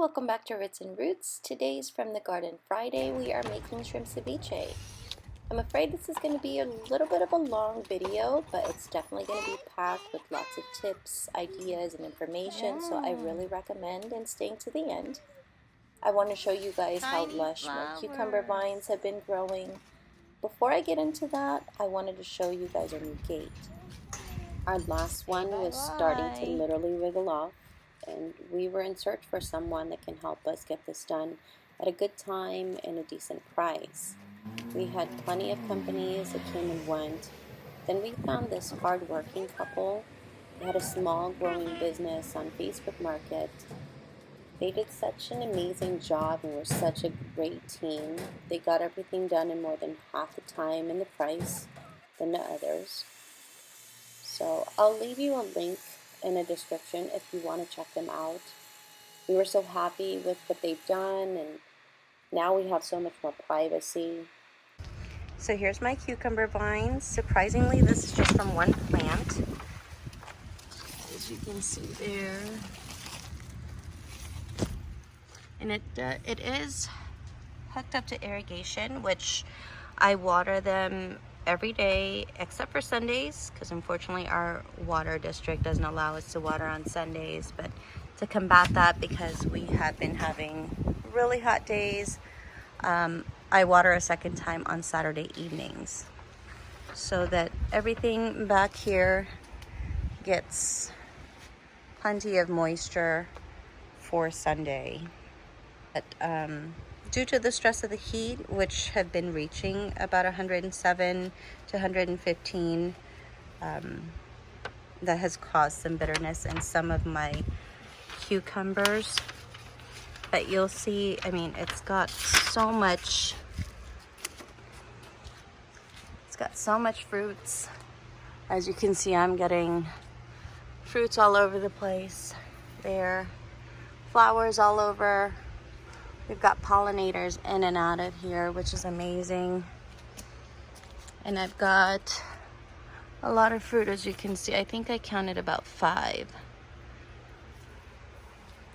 welcome back to RhitznRoots. Today's From the Garden Friday. We are making shrimp ceviche. I'm afraid this is going to be a little bit of a long video, but it's definitely going to be packed with lots of tips, ideas, and information, so I really recommend staying to the end. I want to show you guys how lush my cucumber vines have been growing. Before I get into that, I wanted to show you guys our new gate. Our last one was starting to literally wriggle off, and we were in search for someone that can help us get this done at a good time and a decent price. We had plenty of companies that came and went. Then we found this hard-working couple. They had a small growing business on Facebook Market. They did such an amazing job and were such a great team. They got everything done in more than half the time and the price than the others. So I'll leave you a link in a description if you want to check them out. We were so happy with what they've done, and now we have so much more privacy. So here's my cucumber vines. Surprisingly, this is just from one plant, as you can see there. And it is hooked up to irrigation, which I water them every day except for Sundays, because unfortunately our water district doesn't allow us to water on Sundays. But to combat that, because we have been having really hot days, I water a second time on Saturday evenings, so that everything back here gets plenty of moisture for Sunday. But due to the stress of the heat, which have been reaching about 107 to 115, that has caused some bitterness in some of my cucumbers. But you'll see, I mean, it's got so much fruits. As you can see, I'm getting fruits all over the place there, flowers all over. We've got pollinators in and out of here, which is amazing. And I've got a lot of fruit, as you can see. I think I counted about 5.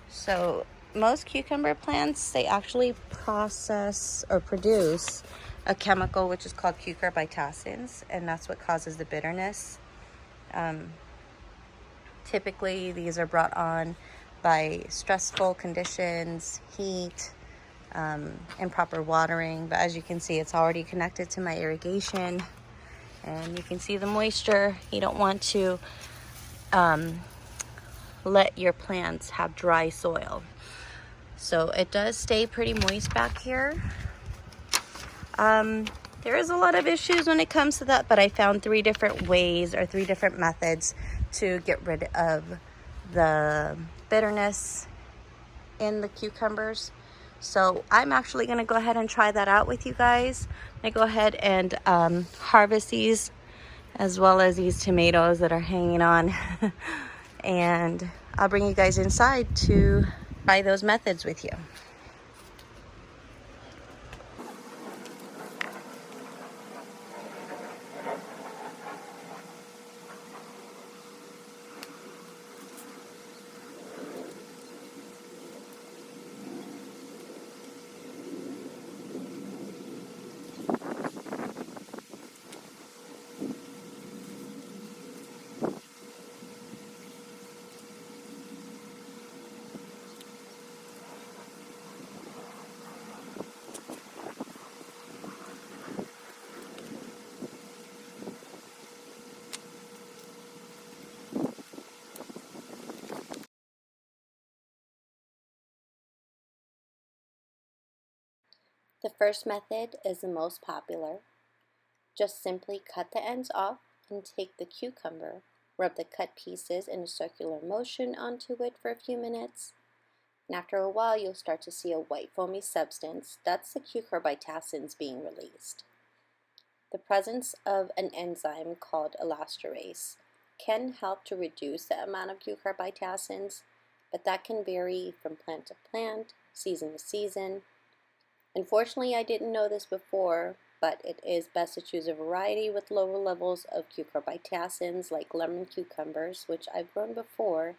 So most cucumber plants, they actually process or produce a chemical which is called cucurbitacins, and that's what causes the bitterness. Typically, these are brought on by stressful conditions, heat, improper watering. But as you can see, it's already connected to my irrigation, and you can see the moisture. You don't want to let your plants have dry soil, so it does stay pretty moist back here. There is a lot of issues when it comes to that, but I found 3 different ways or 3 different methods to get rid of the bitterness in the cucumbers. So I'm actually going to go ahead and try that out with you guys. I go ahead and harvest these, as well as these tomatoes that are hanging on. And I'll bring you guys inside to try those methods with you. The first method is the most popular. Just simply cut the ends off and take the cucumber, rub the cut pieces in a circular motion onto it for a few minutes, and after a while you'll start to see a white foamy substance. That's the cucurbitacins being released. The presence of an enzyme called elastomers can help to reduce the amount of cucurbitacins, but that can vary from plant to plant, season to season. Unfortunately, I didn't know this before, but it is best to choose a variety with lower levels of cucurbitacins, like lemon cucumbers, which I've grown before.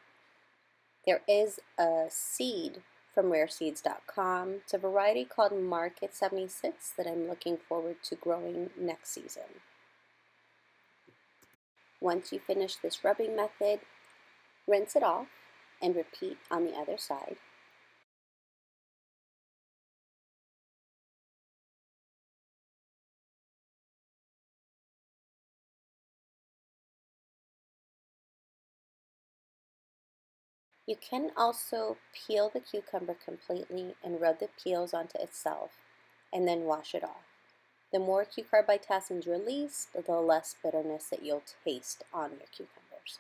There is a seed from rareseeds.com. It's a variety called Market 76 that I'm looking forward to growing next season. Once you finish this rubbing method, rinse it off and repeat on the other side. You can also peel the cucumber completely and rub the peels onto itself and then wash it off. The more cucurbitacins release, the less bitterness that you'll taste on your cucumbers.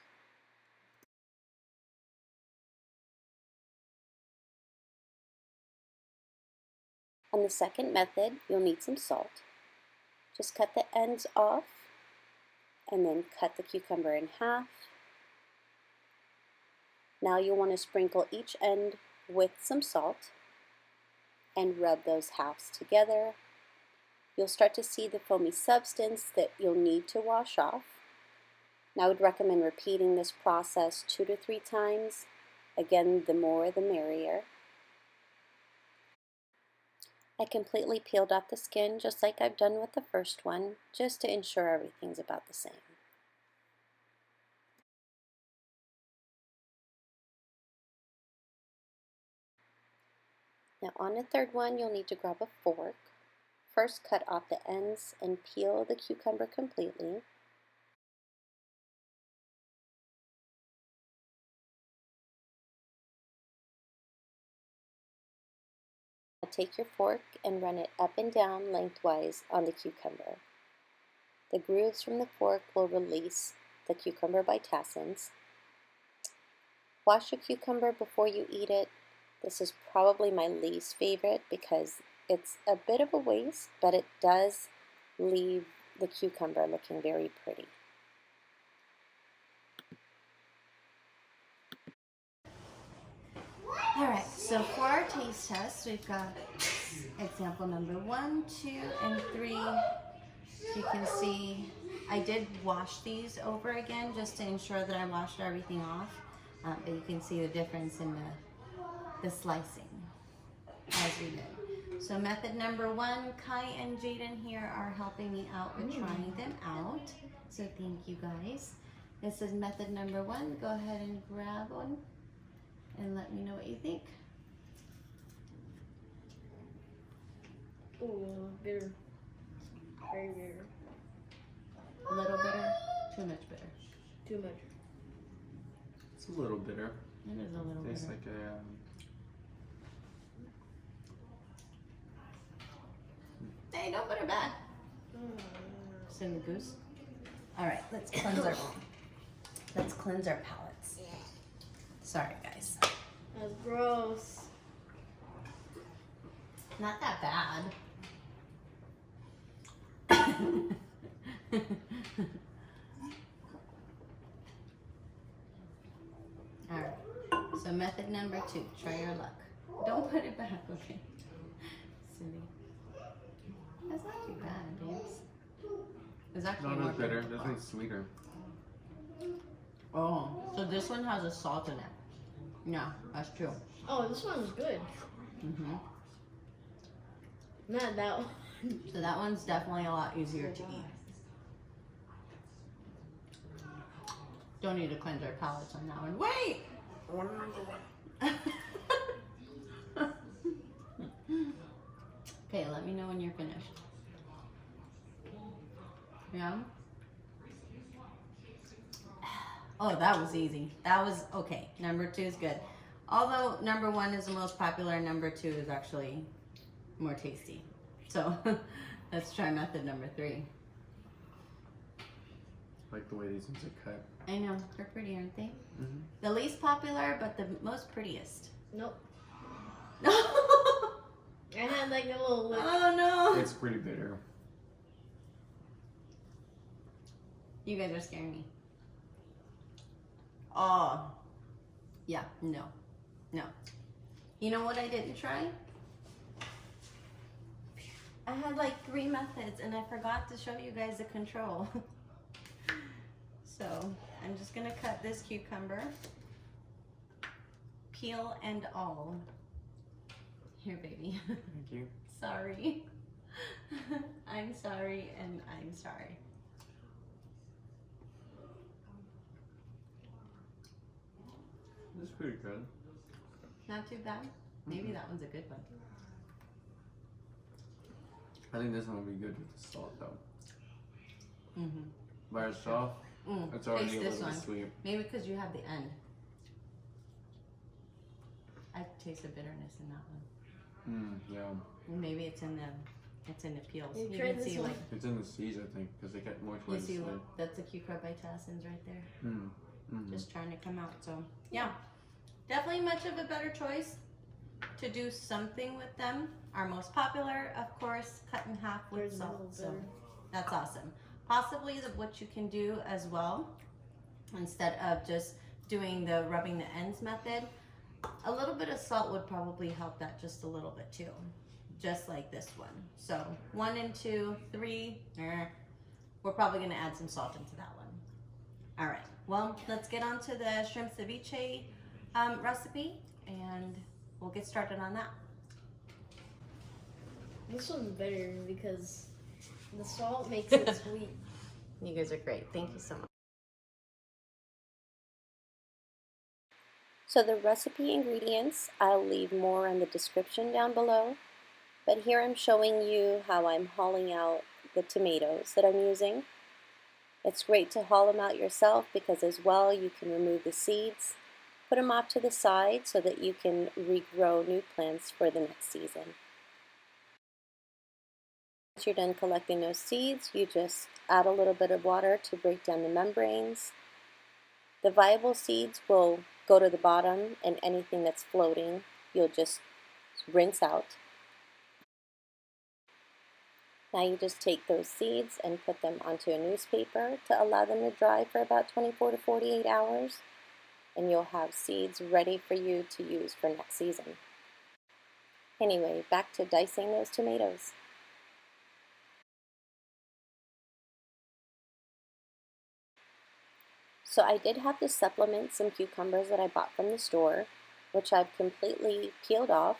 On the second method, you'll need some salt. Just cut the ends off and then cut the cucumber in half. Now you'll want to sprinkle each end with some salt and rub those halves together. You'll start to see the foamy substance that you'll need to wash off. Now I would recommend repeating this process 2 to 3 times. Again, the more the merrier. I completely peeled off the skin just like I've done with the first one, just to ensure everything's about the same. Now on the third one, you'll need to grab a fork. First cut off the ends and peel the cucumber completely. Now take your fork and run it up and down lengthwise on the cucumber. The grooves from the fork will release the cucurbitacins. Wash your cucumber before you eat it. This is probably my least favorite because it's a bit of a waste, but it does leave the cucumber looking very pretty. Alright, so for our taste test, we've got example number 1, 2, and 3. So you can see I did wash these over again just to ensure that I washed everything off. But you can see the difference in the slicing as we did. So method number 1, Kai and Jaden here are helping me out with trying them out. So thank you guys. This is method number 1. Go ahead and grab one and let me know what you think. Oh, bitter. Very bitter. A little bitter? Too much bitter? Too much. It's a little bitter. It is a little Tastes bitter. like a Hey, don't put it back. Send the goose. All right, let's cleanse our palates. Sorry, guys. That's gross. Not that bad. All right. So method number 2. Try your luck. Don't put it back, okay? Silly. That's not too bad, babes. It's actually not more as bitter. than This one's sweeter. Oh, so this one has a salt in it. Yeah, that's true. Oh, this one's good. Mm-hmm. Not that one. So that one's definitely a lot easier to eat. Don't need to cleanse our palates on that one. Wait! Okay, let me know when you're finished. Yeah? Oh, that was easy. That was okay. Number 2 is good. Although number 1 is the most popular, number 2 is actually more tasty. So let's try method number 3. I like the way these ones are cut. I know, they're pretty, aren't they? Mm-hmm. The least popular, but the most prettiest. Nope. Oh I had like a little lick. no! It's pretty bitter. You guys are scaring me. Oh. Yeah, no. No. You know what I didn't try? I had like 3 methods and I forgot to show you guys the control. So I'm just gonna cut this cucumber, peel and all. Here, baby. Thank you. Sorry. I'm sorry, and I'm sorry. This is pretty good. Not too bad. Maybe that one's a good one. I think this one will be good with the salt though. Mm-hmm. By itself, it's already Taste a this little one. bit sweet. Maybe because you have the end. I taste a bitterness in that one. Yeah. Maybe it's in the peels. You You tried can this see one? like It's in the seeds, I think, because they get more you towards the see side. that's the cucurbitacins right there. Mm-hmm. Just trying to come out. So yeah, definitely much of a better choice to do something with them. Our most popular, of course, cut in half with There's salt. another So better. that's awesome. Possibly what you can do as well, instead of just doing the rubbing the ends method, a little bit of salt would probably help that just a little bit too. Just like this one. So 1 and 2, 3, we're probably gonna add some salt into that one. All right, well, let's get on to the shrimp ceviche recipe and we'll get started on that. This one's better because the salt makes it sweet. You guys are great. Thank you so much. So the recipe ingredients, I'll leave more in the description down below. But here I'm showing you how I'm hauling out the tomatoes that I'm using. It's great to haul them out yourself because as well you can remove the seeds, put them off to the side so that you can regrow new plants for the next season. Once you're done collecting those seeds, you just add a little bit of water to break down the membranes. The viable seeds will go to the bottom, and anything that's floating you'll just rinse out. Now you just take those seeds and put them onto a newspaper to allow them to dry for about 24 to 48 hours, and you'll have seeds ready for you to use for next season. Anyway, back to dicing those tomatoes. So I did have to supplement some cucumbers that I bought from the store, which I've completely peeled off,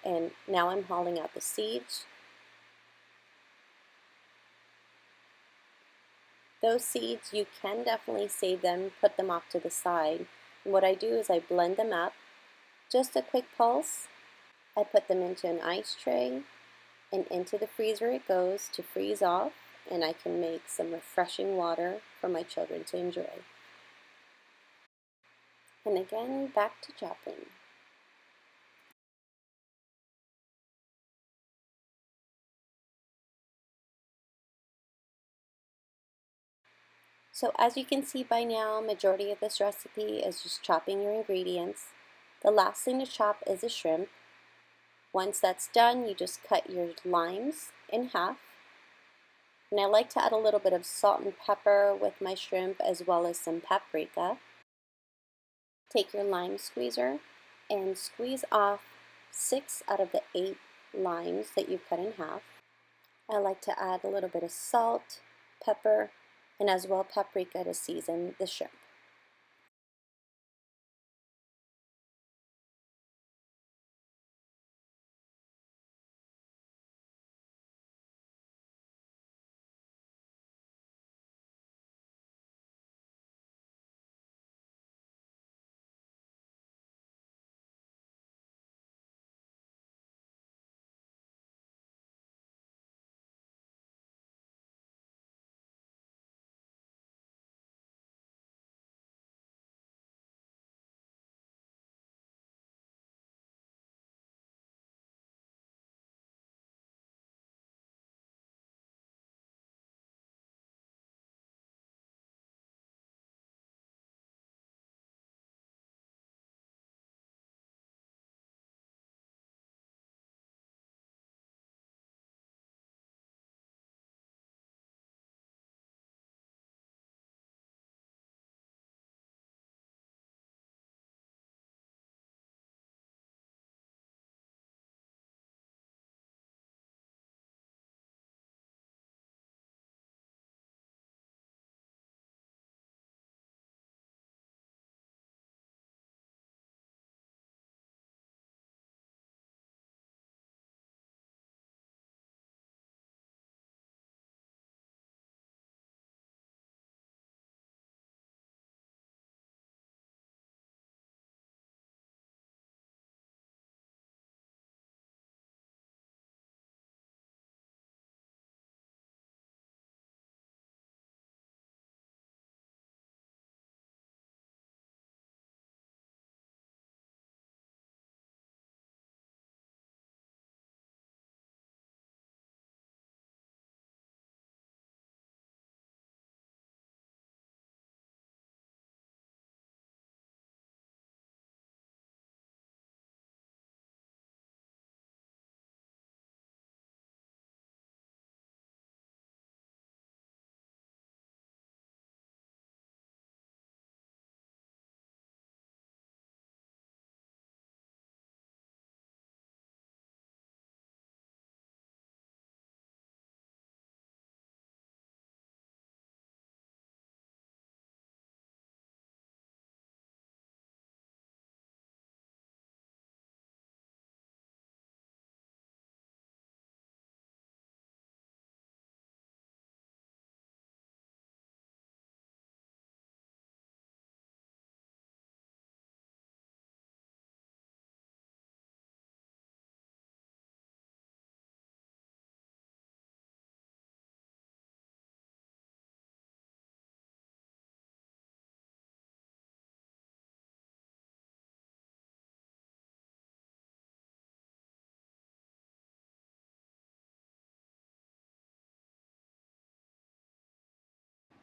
and now I'm hauling out the seeds. Those seeds, you can definitely save them, put them off to the side. And what I do is I blend them up, just a quick pulse. I put them into an ice tray, and into the freezer it goes to freeze off, and I can make some refreshing water for my children to enjoy. And again, back to chopping. So as you can see by now, majority of this recipe is just chopping your ingredients. The last thing to chop is the shrimp. Once that's done, you just cut your limes in half. And I like to add a little bit of salt and pepper with my shrimp as well as some paprika. Take your lime squeezer and squeeze off 6 out of the 8 limes that you cut in half. I like to add a little bit of salt, pepper, and as well paprika to season the shrimp.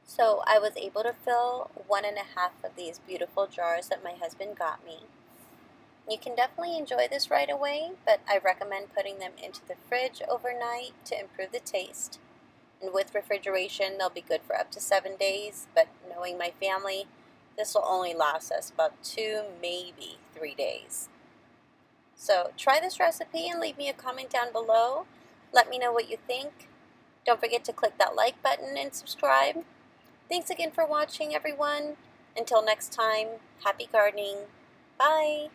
So I was able to fill 1.5 of these beautiful jars that my husband got me. You can definitely enjoy this right away, but I recommend putting them into the fridge overnight to improve the taste. And with refrigeration, they'll be good for up to 7 days, but knowing my family, this will only last us about 2, maybe 3 days. So try this recipe and leave me a comment down below. Let me know what you think. Don't forget to click that like button and subscribe. Thanks again for watching, everyone. Until next time, happy gardening. Bye.